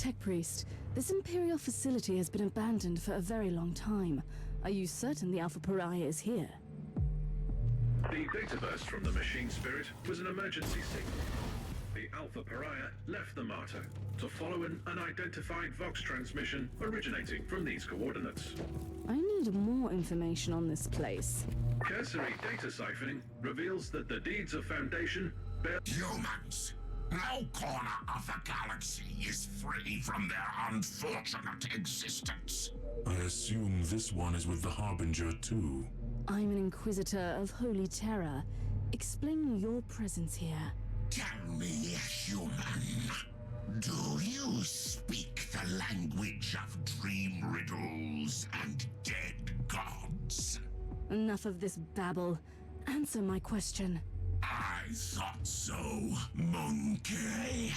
Tech Priest, this Imperial facility has been abandoned for a very long time. Are you certain the Alpha Pariah is here? The data burst from the machine spirit was an emergency signal. The Alpha Pariah left the Martyr to follow an unidentified Vox transmission originating from these coordinates. I need more information on this place. Cursory data siphoning reveals that the deeds of Foundation bear... Humans! No corner of the galaxy is free from their unfortunate existence. I assume this one is with the Harbinger too. I'm an Inquisitor of Holy Terror. Explain your presence here. Tell me, human, do you speak the language of dream riddles and dead gods? Enough of this babble. Answer my question. I thought so, monkey.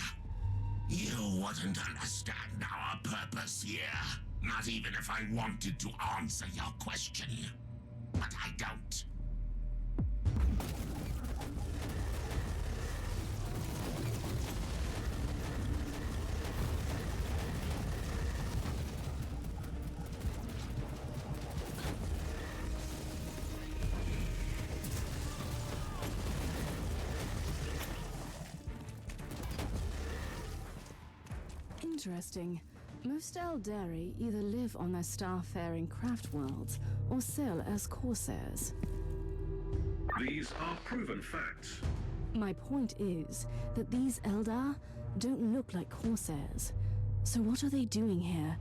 You wouldn't understand our purpose here, not even if I wanted to answer your question. But I don't. Interesting. Most Eldari either live on their starfaring craft worlds or sail as corsairs. These are proven facts. My point is that these Eldar don't look like corsairs. So what are they doing here?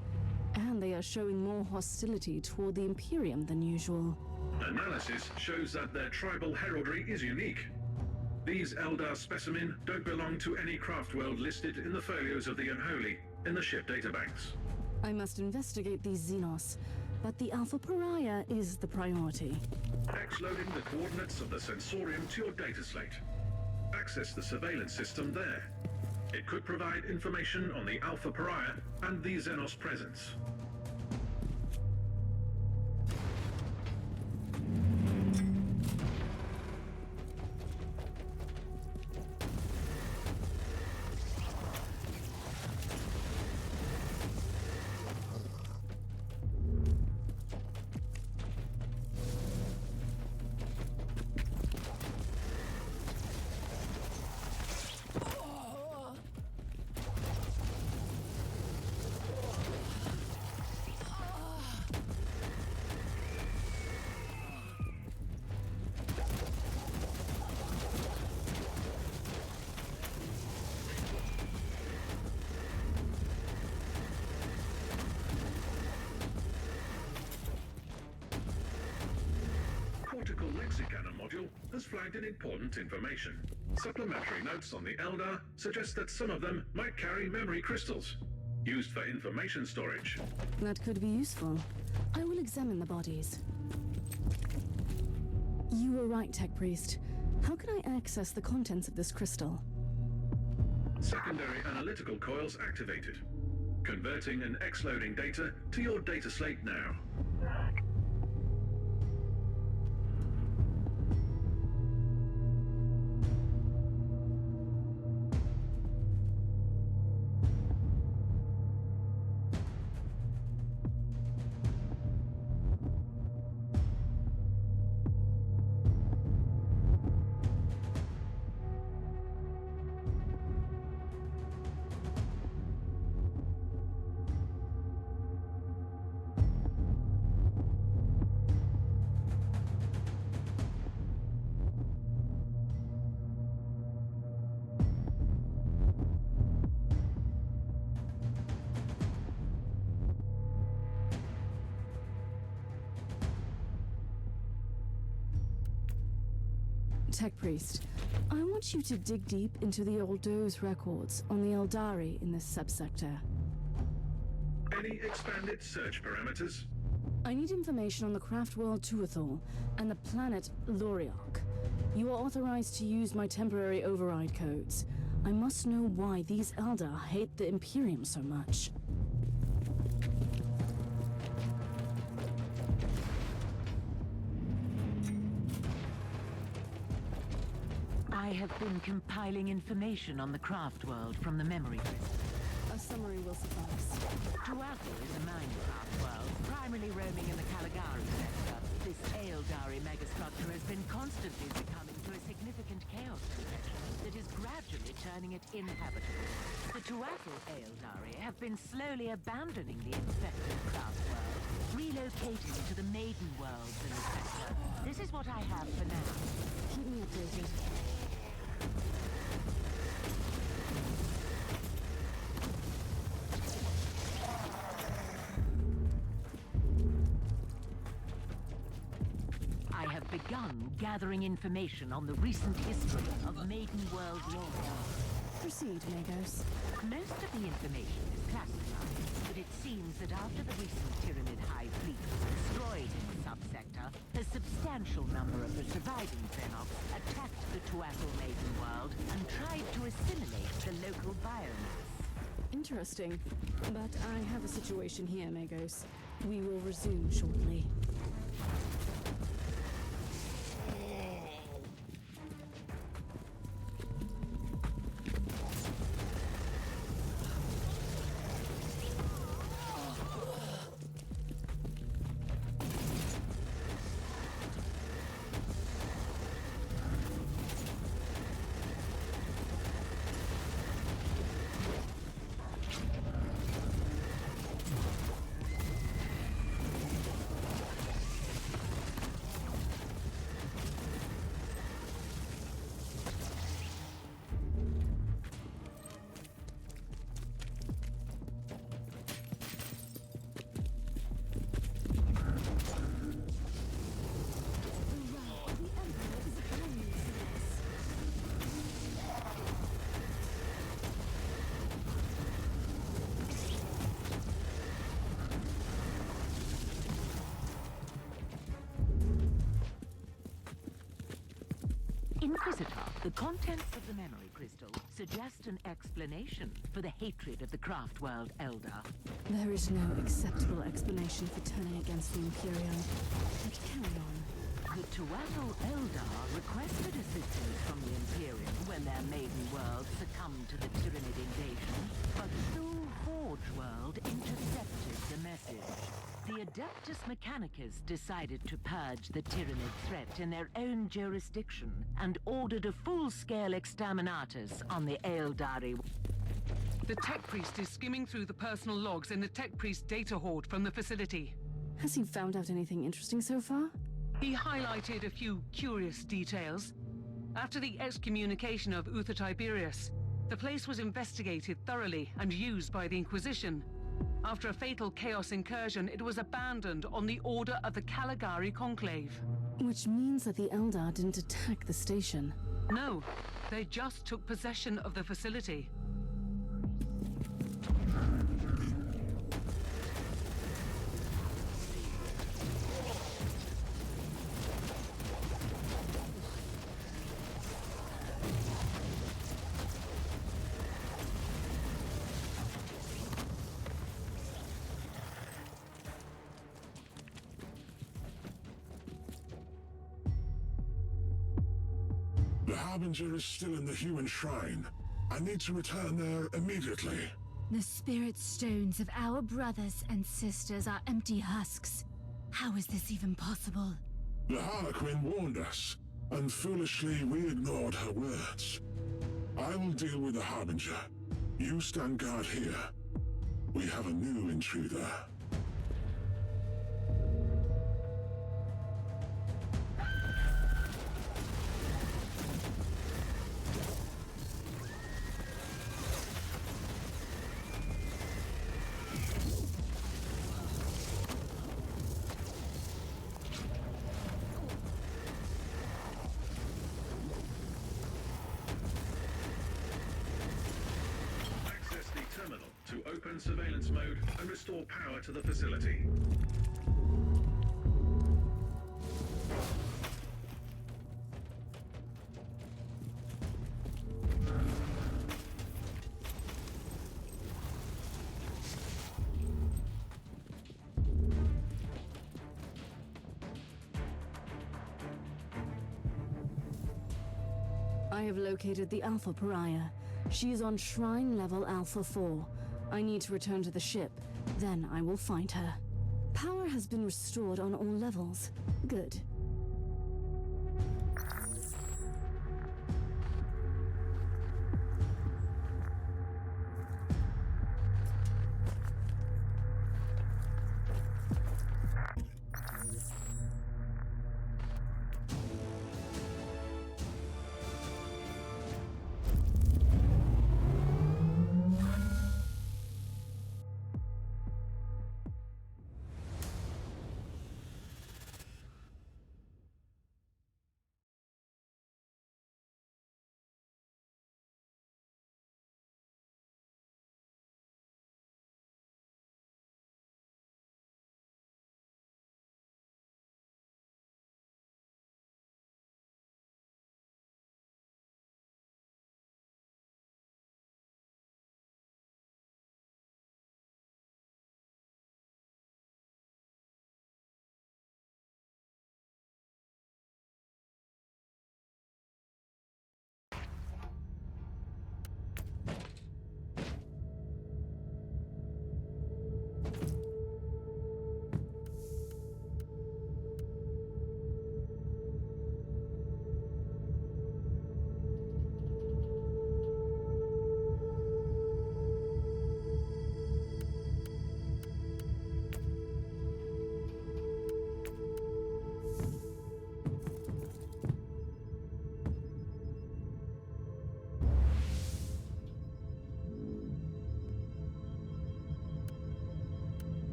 And they are showing more hostility toward the Imperium than usual. Analysis shows that their tribal heraldry is unique. These Eldar specimen don't belong to any craft world listed in the folios of the Unholy in the ship databanks. I must investigate these Xenos, but the Alpha Pariah is the priority. X-loading the coordinates of the sensorium to your data slate. Access the surveillance system there. It could provide information on the Alpha Pariah and the Xenos presence. Cortical Lexicana module has flagged in important information. Supplementary notes on the Eldar suggest that some of them might carry memory crystals, used for information storage. That could be useful. I will examine the bodies. You were right, Tech Priest. How can I access the contents of this crystal? Secondary analytical coils activated. Converting and X-loading data to your data slate now. Tech Priest, I want you to dig deep into the Oldo's records on the Eldari in this subsector. Any expanded search parameters? I need information on the craft world Tuathal and the planet Loriok. You are authorized to use my temporary override codes. I must know why these Eldar hate the Imperium so much. I have been compiling information on the craft world from the memory crystal. A summary will suffice. Tuatha is a Minecraft world, primarily roaming in the Caligari sector. This Aeldari megastructure has been constantly succumbing to a significant chaos infection that is gradually turning it inhabitable. The Tuatha Aeldari have been slowly abandoning the infected craft world, relocating to the Maiden worlds in the sector. This is what I have for now. Keep me updated. I have begun gathering information on the recent history of Maiden World Warhammer. Proceed, Magos. Most of the information is classified, but it seems that after the recent Tyranid High Fleet was destroyed in the subsector, a substantial number of the surviving Xenox attacked the Tuatha Maiden World and tried to assimilate the local biomass. Interesting. But I have a situation here, Magos. We will resume shortly. Inquisitor, the contents of the memory crystal suggest an explanation for the hatred of the craft world Elder. There is no acceptable explanation for turning against the Imperium. But carry on. The Tuatha Eldar requested assistance from the Imperium when their maiden world succumbed to the Tyranid invasion, but Thule Forge World intercepted the message. The Adeptus Mechanicus decided to purge the Tyranid threat in their own jurisdiction and ordered a full-scale exterminatus on the Aeldari. The Tech Priest is skimming through the personal logs in the Tech Priest data hoard from the facility. Has he found out anything interesting so far? He highlighted a few curious details. After the excommunication of Uther Tiberius, the place was investigated thoroughly and used by the Inquisition. After a fatal Chaos incursion, it was abandoned on the order of the Caligari Conclave. Which means that the Eldar didn't attack the station. No, they just took possession of the facility. The Harbinger is still in the human shrine. I need to return there immediately. The spirit stones of our brothers and sisters are empty husks. How is this even possible? The Harlequin warned us, and foolishly we ignored her words. I will deal with the Harbinger. You stand guard here. We have a new intruder. Open surveillance mode and restore power to the facility. I have located the Alpha Pariah. She is on Shrine Level Alpha 4. I need to return to the ship. Then I will find her. Power has been restored on all levels. Good.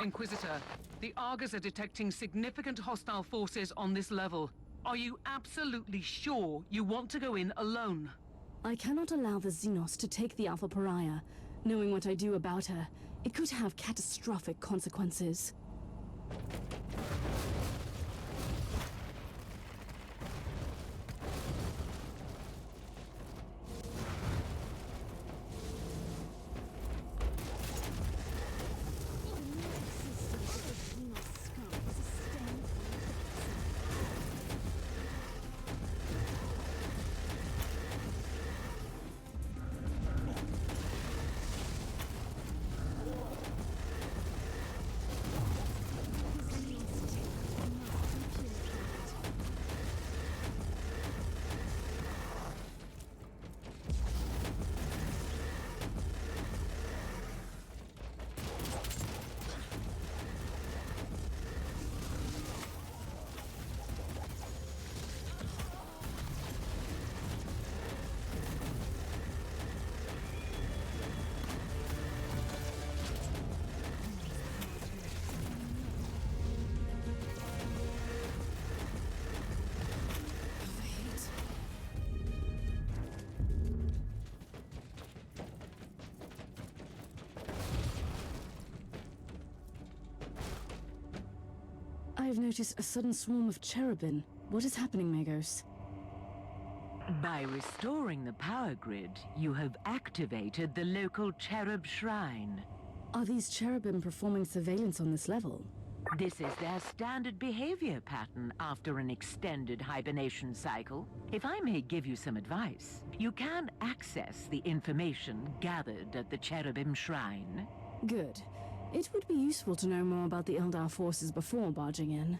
Inquisitor, the Argos are detecting significant hostile forces on this level. Are you absolutely sure you want to go in alone? I cannot allow the Xenos to take the Alpha Pariah. Knowing what I do about her, it could have catastrophic consequences. have noticed a sudden swarm of cherubim. What is happening, Magos? By restoring the power grid, you have activated the local cherub shrine. Are these cherubim performing surveillance on this level? This is their standard behavior pattern after an extended hibernation cycle. If I may give you some advice, you can access the information gathered at the cherubim shrine. Good. It would be useful to know more about the Eldar forces before barging in.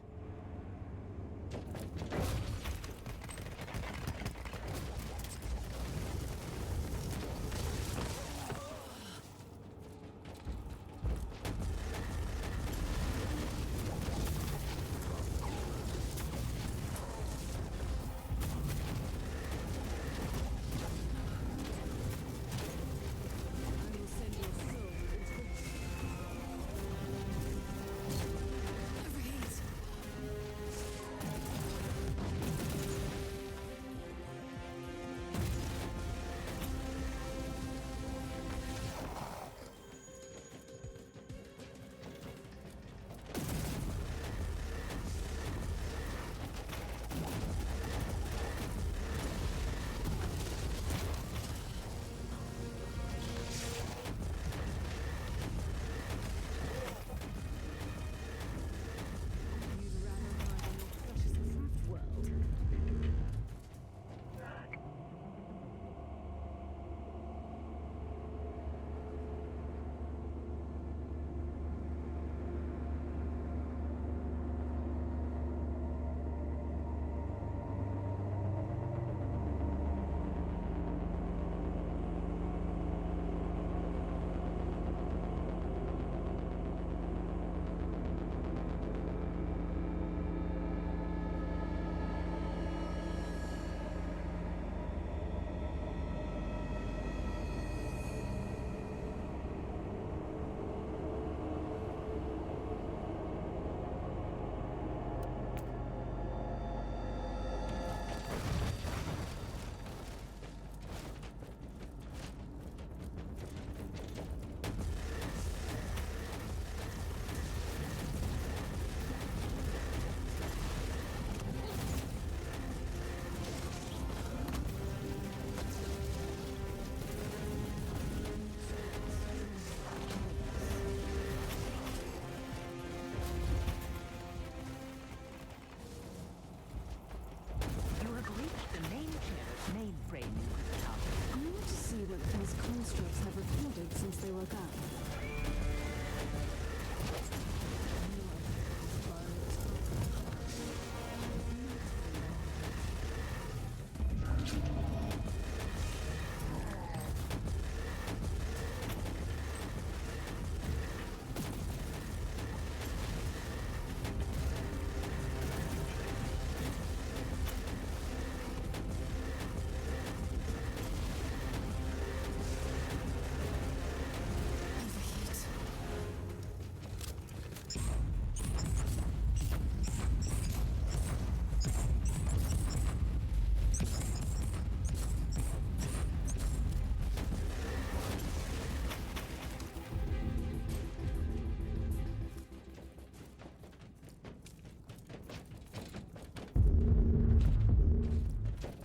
Constructs have recorded since they woke up.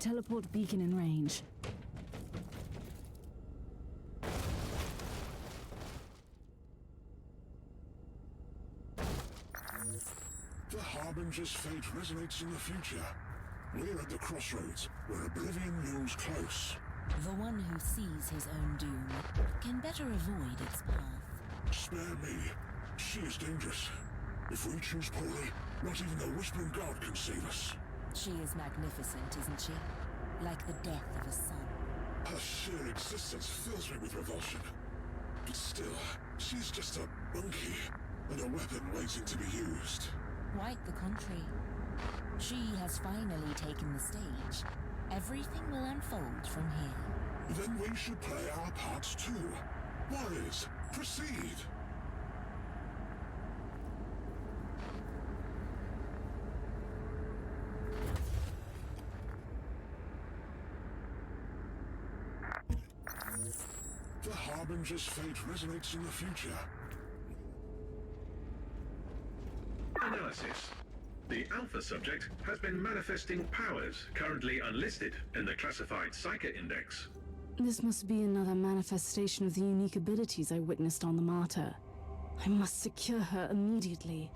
Teleport beacon in range. The Harbinger's fate resonates in the future. We're at the crossroads, where oblivion looms close. The one who sees his own doom can better avoid its path. Spare me. She is dangerous. If we choose poorly, not even the Whispering God can save us. She is magnificent, isn't she? Like the death of a son. Her sheer existence fills me with revulsion. But still, she's just a monkey, and a weapon waiting to be used. Quite the contrary. She has finally taken the stage. Everything will unfold from here. Then we should play our parts too. Warriors, proceed! The Harbinger's fate resonates in the future. Analysis. The Alpha subject has been manifesting powers currently unlisted in the classified Psyche Index. This must be another manifestation of the unique abilities I witnessed on the Martyr. I must secure her immediately.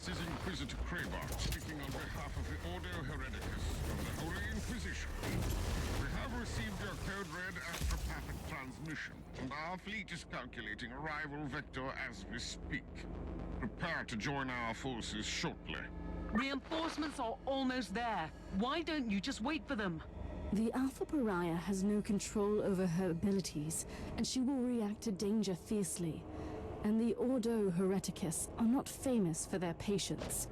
This is Inquisitor Krabar, speaking on behalf of the Ordo Hereticus of the Holy Inquisition. We have received your code red astropathic transmission, and our fleet is calculating arrival vector as we speak. Prepare to join our forces shortly. Reinforcements are almost there. Why don't you just wait for them? The Alpha Pariah has no control over her abilities, and she will react to danger fiercely. And the Ordo Hereticus are not famous for their patience.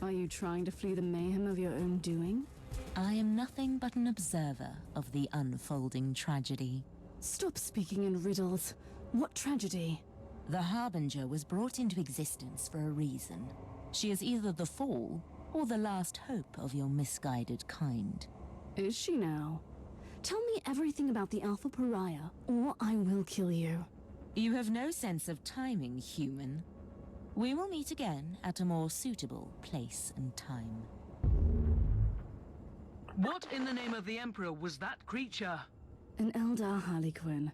Are you trying to flee the mayhem of your own doing? I am nothing but an observer of the unfolding tragedy. Stop speaking in riddles. What tragedy? The Harbinger was brought into existence for a reason. She is either the fall or the last hope of your misguided kind. Is she now? Tell me everything about the Alpha Pariah, or I will kill you. You have no sense of timing, human. We will meet again at a more suitable place and time. What in the name of the Emperor was that creature? An Eldar Harlequin.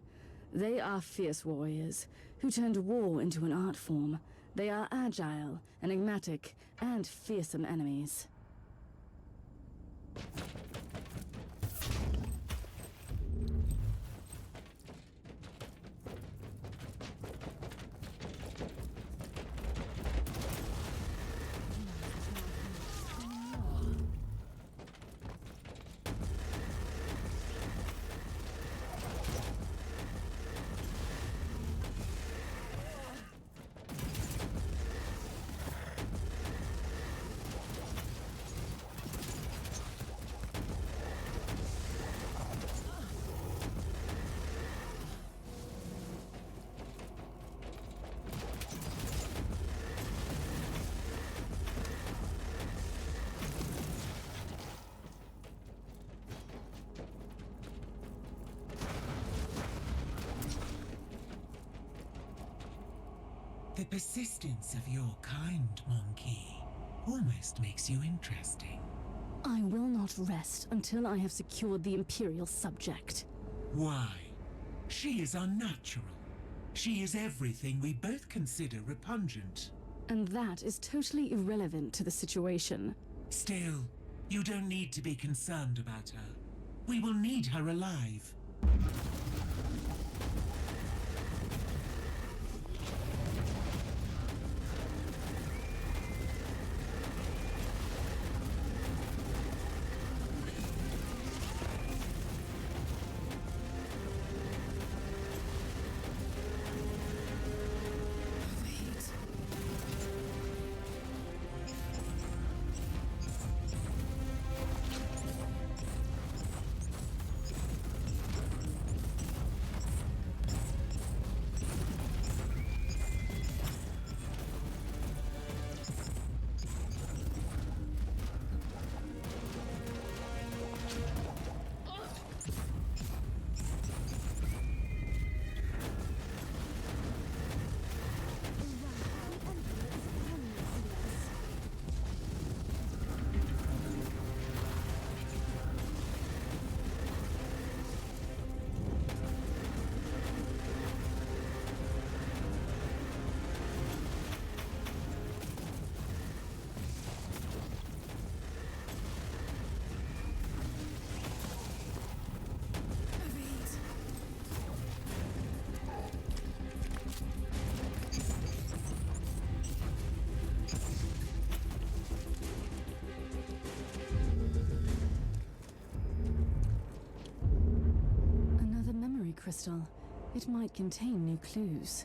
They are fierce warriors, who turned war into an art form. They are agile, enigmatic, and fearsome enemies. The persistence of your kind, Monkey, almost makes you interesting. I will not rest until I have secured the Imperial subject. Why? She is unnatural. She is everything we both consider repugnant. And that is totally irrelevant to the situation. Still, you don't need to be concerned about her. We will need her alive. Crystal. It might contain new clues.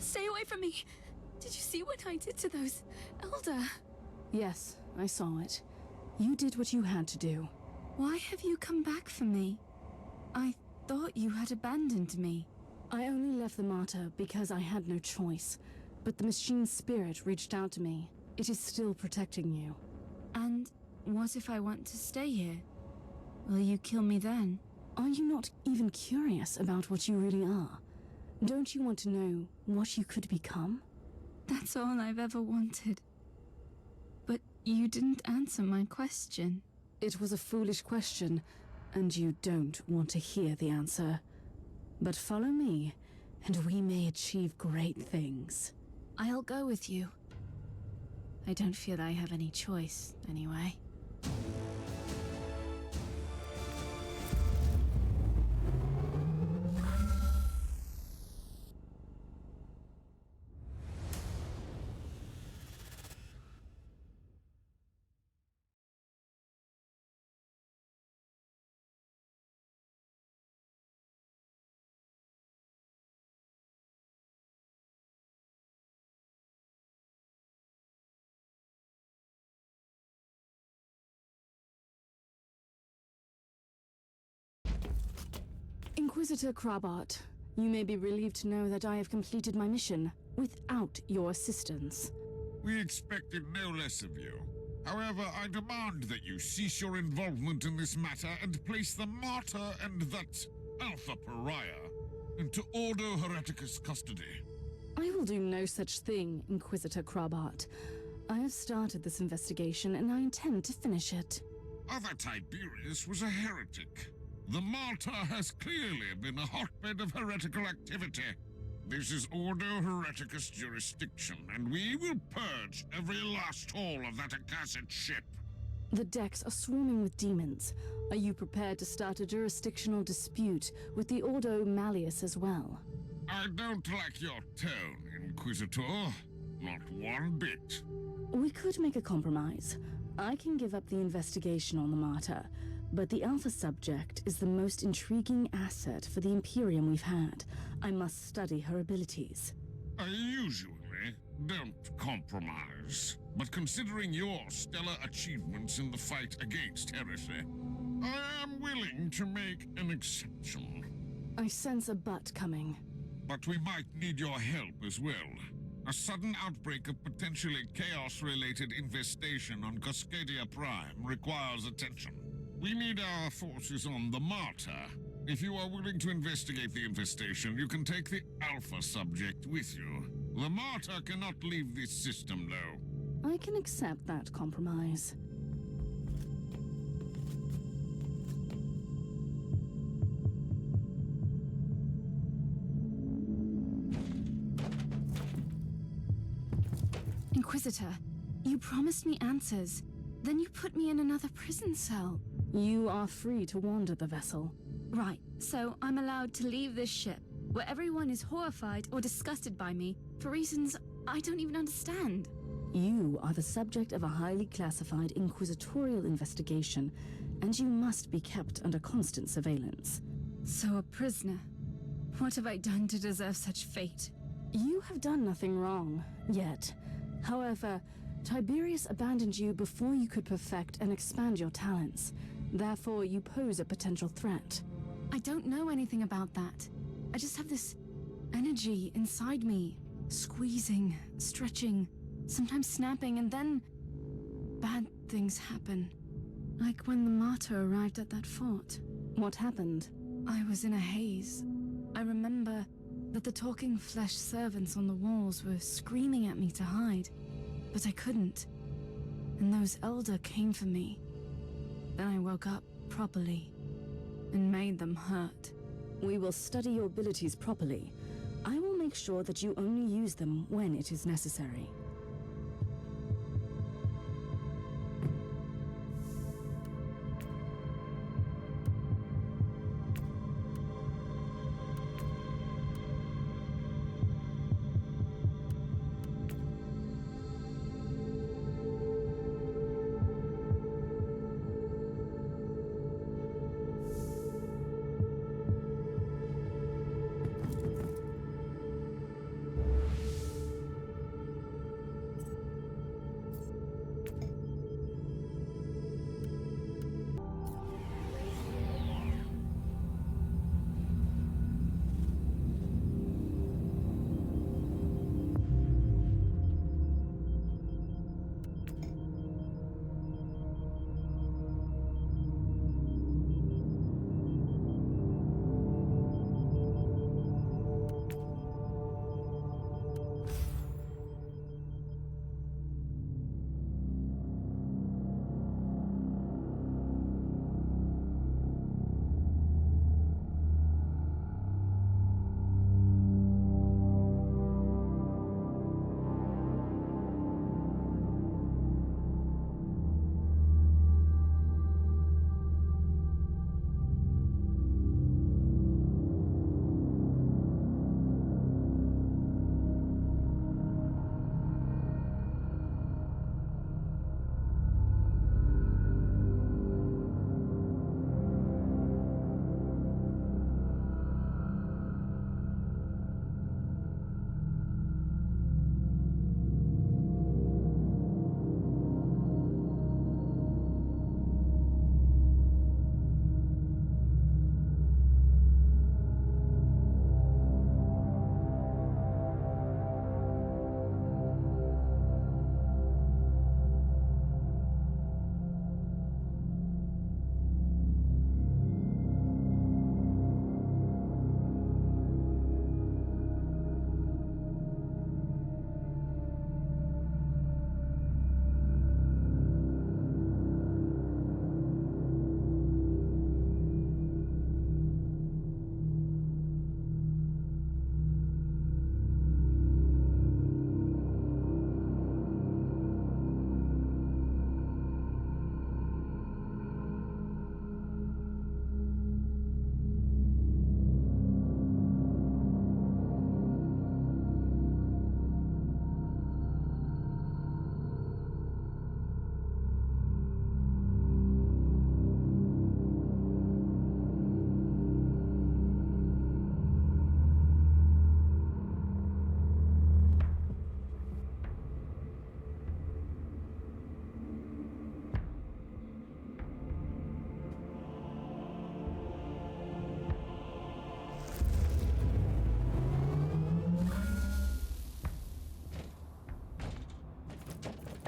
Stay away from me! Did you see what I did to those Elder? Yes, I saw it. You did what you had to do. Why have you come back for me? I thought you had abandoned me. I only left the martyr because I had no choice. But the machine spirit reached out to me. It is still protecting you. And what if I want to stay here? Will you kill me then? Are you not even curious about what you really are? Don't you want to know what you could become? That's all I've ever wanted. But you didn't answer my question. It was a foolish question, and you don't want to hear the answer. But follow me, and we may achieve great things. I'll go with you. I don't feel I have any choice, anyway. Inquisitor Krabart, you may be relieved to know that I have completed my mission without your assistance. We expected no less of you. However, I demand that you cease your involvement in this matter and place the Martyr and that Alpha Pariah into Ordo Hereticus custody. I will do no such thing, Inquisitor Krabart. I have started this investigation and I intend to finish it. Other Tiberius was a heretic. The Martyr has clearly been a hotbed of heretical activity. This is Ordo Hereticus jurisdiction, and we will purge every last hole of that accursed ship. The decks are swarming with demons. Are you prepared to start a jurisdictional dispute with the Ordo Malleus as well? I don't like your tone, Inquisitor. Not one bit. We could make a compromise. I can give up the investigation on the Martyr, but the Alpha subject is the most intriguing asset for the Imperium we've had. I must study her abilities. I usually don't compromise, but considering your stellar achievements in the fight against heresy, I am willing to make an exception. I sense a but coming. But we might need your help as well. A sudden outbreak of potentially chaos-related infestation on Cascadia Prime requires attention. We need our forces on the Martyr. If you are willing to investigate the infestation, you can take the Alpha subject with you. The Martyr cannot leave this system, though. I can accept that compromise. Inquisitor, you promised me answers. Then you put me in another prison cell. You are free to wander the vessel. Right, so I'm allowed to leave this ship, where everyone is horrified or disgusted by me for reasons I don't even understand. You are the subject of a highly classified inquisitorial investigation, and you must be kept under constant surveillance. So a prisoner. What have I done to deserve such fate? You have done nothing wrong, yet. However, Tiberius abandoned you before you could perfect and expand your talents. Therefore, you pose a potential threat. I don't know anything about that. I just have this energy inside me, squeezing, stretching, sometimes snapping, and then bad things happen. Like when the Martyr arrived at that fort. What happened? I was in a haze. I remember that the talking flesh servants on the walls were screaming at me to hide, but I couldn't. And those Elder came for me. Then I woke up properly and made them hurt. We will study your abilities properly. I will make sure that you only use them when it is necessary.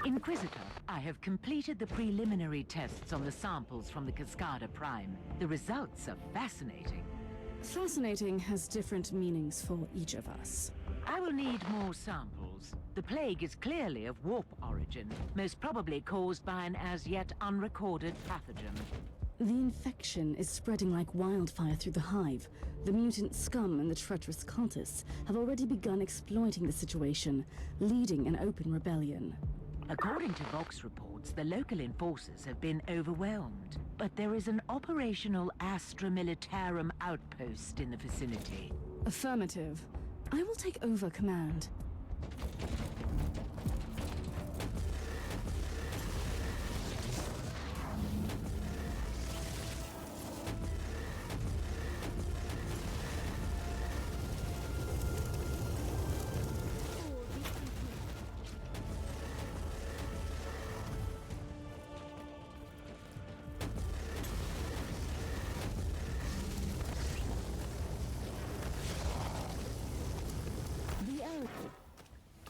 Inquisitor, I have completed the preliminary tests on the samples from the Cascada Prime. The results are fascinating. Fascinating has different meanings for each of us. I will need more samples. The plague is clearly of warp origin, most probably caused by an as yet unrecorded pathogen. The infection is spreading like wildfire through the hive. The mutant scum and the treacherous cultists have already begun exploiting the situation, leading an open rebellion. According to Vox reports, the local enforcers have been overwhelmed, but there is an operational Astra Militarum outpost in the vicinity. Affirmative. I will take over command.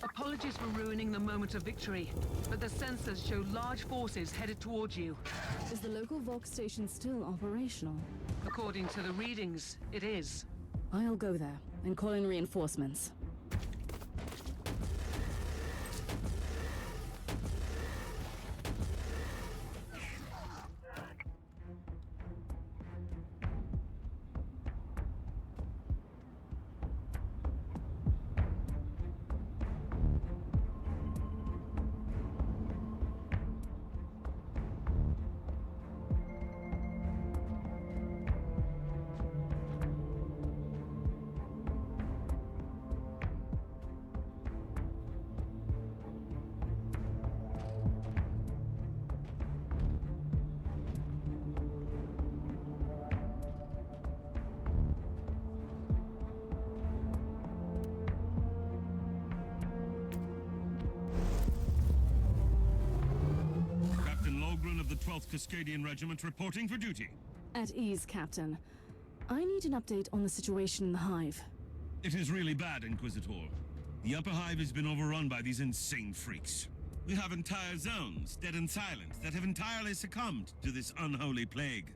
Apologies for ruining the moment of victory, but the sensors show large forces headed towards you. Is the local Vox station still operational? According to the readings, it is. I'll go there and call in reinforcements. Of the 12th Cascadian Regiment reporting for duty. At ease, Captain. I need an update on the situation in the hive. It is really bad, Inquisitor. The upper hive has been overrun by these insane freaks. We have entire zones, dead and silent, that have entirely succumbed to this unholy plague.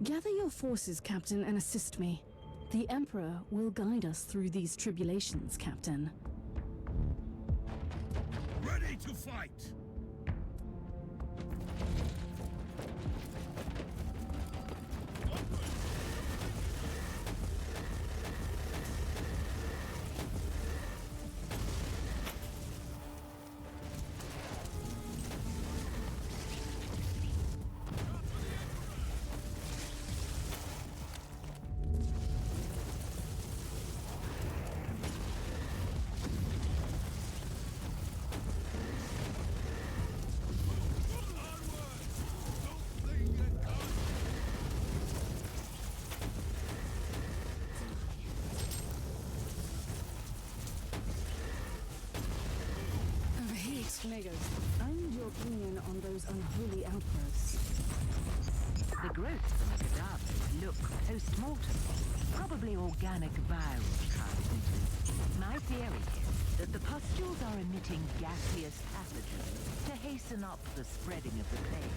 Gather your forces, Captain, and assist me. The Emperor will guide us through these tribulations, Captain. Ready to fight! Megos, I need your opinion on those unholy outgrowths. The growths from the cadavers look post-mortem, probably organic viral transmitters. My theory is that the pustules are emitting gaseous pathogens to hasten up the spreading of the plague.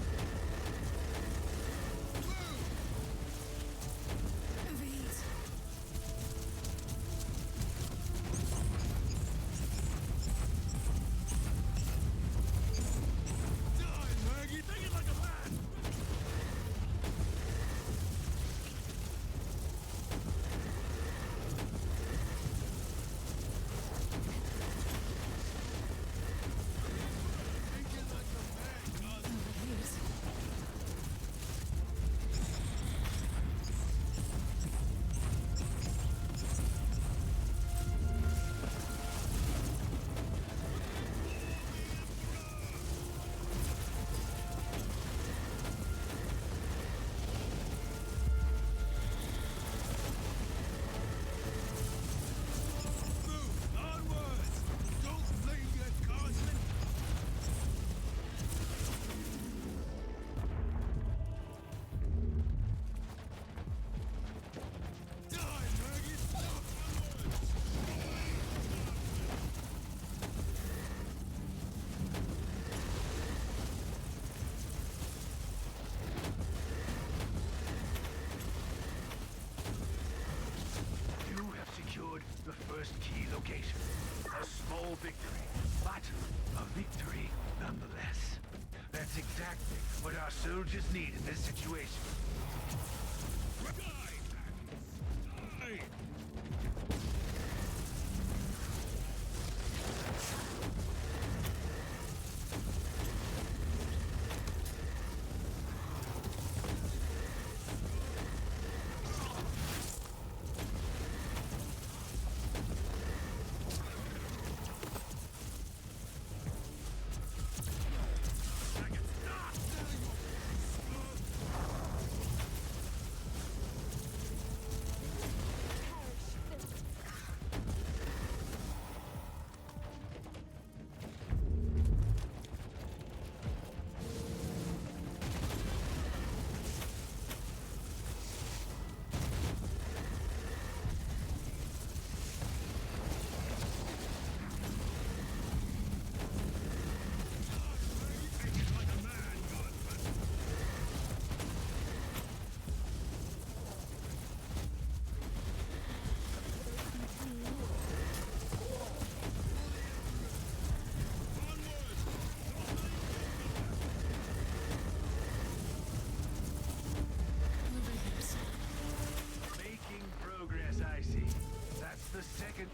location. A small victory, but a victory nonetheless. That's exactly what our soldiers need in this situation.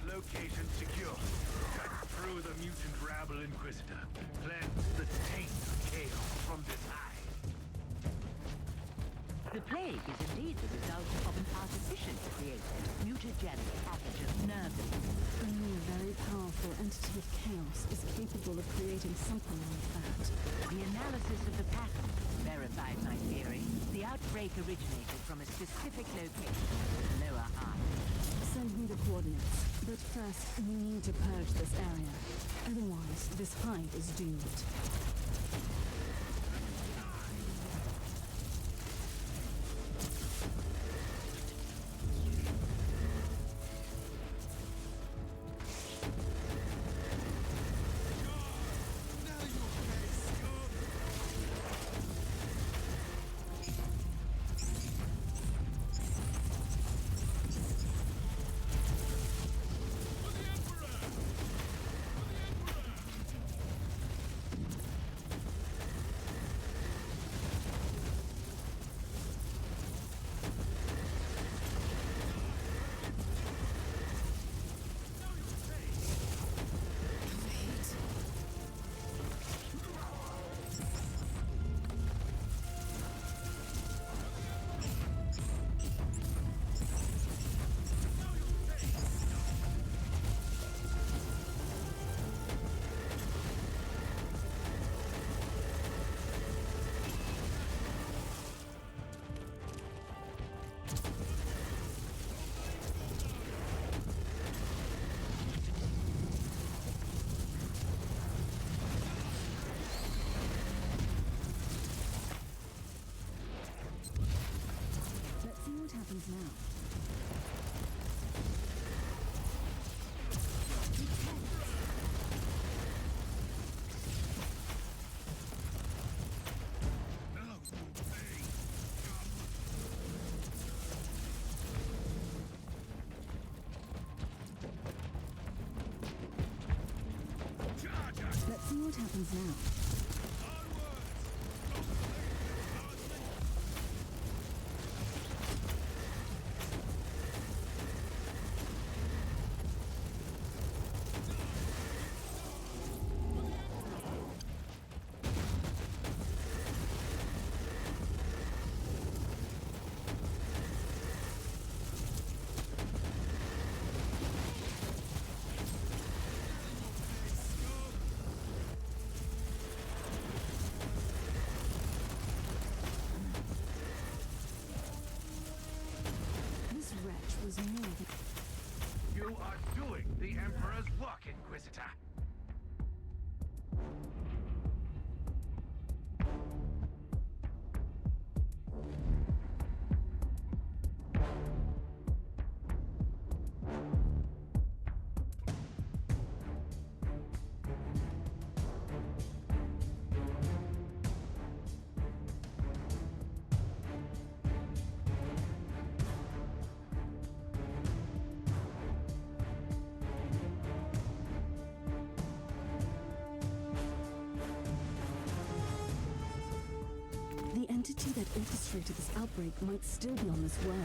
Location secure. Cut through the mutant rabble Inquisitor. Cleanse the taint of chaos from this hive. The plague is indeed the result of an artificially created mutagenic pathogen nervous. Only a very powerful entity of chaos is capable of creating something like that. The analysis of the pattern verified my theory. The outbreak originated from a specific location in the lower hive. Send me the coordinates. But first, we need to purge this area. Otherwise, this hive is doomed. happens now? Let's see what happens now. You are doing the Emperor's work, Inquisitor. that orchestrated this outbreak might still be on this world.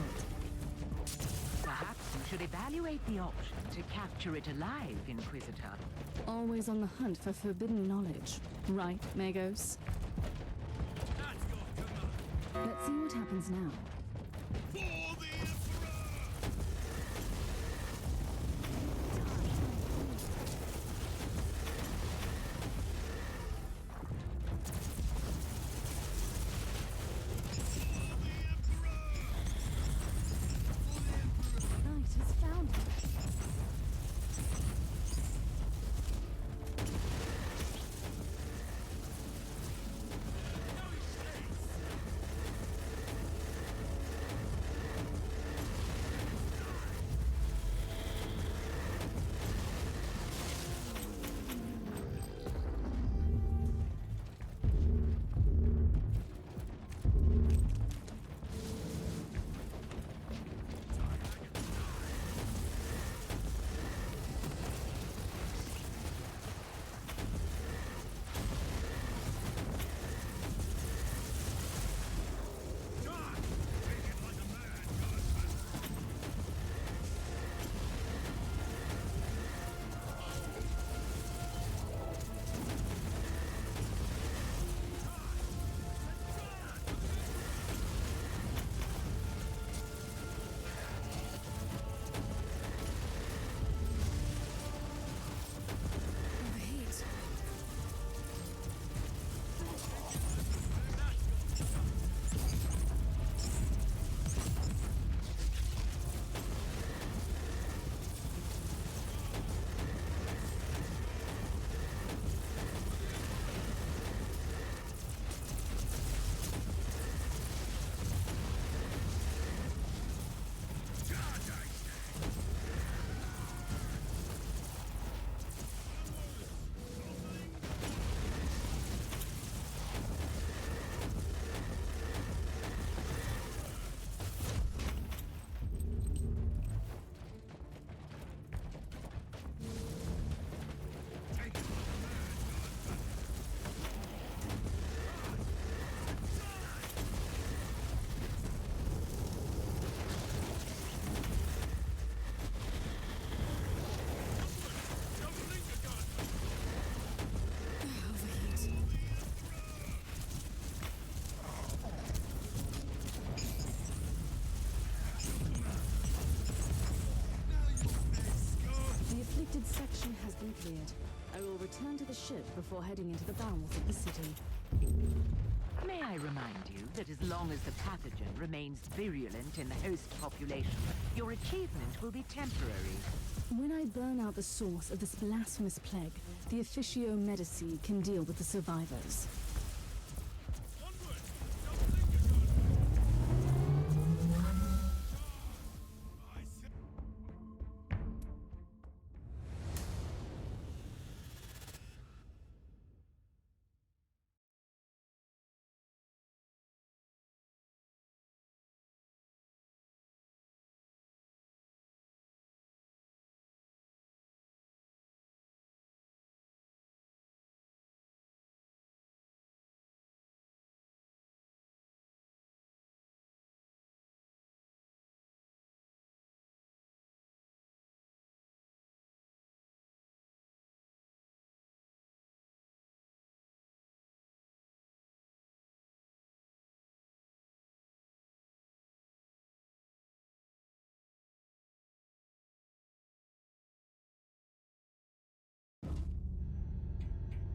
Perhaps you should evaluate the option to capture it alive, Inquisitor. Always on the hunt for forbidden knowledge. Right, Magos? Let's see what happens now. Section has been cleared. I will return to the ship before heading into the bowels of the city. May I remind you that as long as the pathogen remains virulent in the host population, your achievement will be temporary. When I burn out the source of this blasphemous plague, the Officio Medici can deal with the survivors.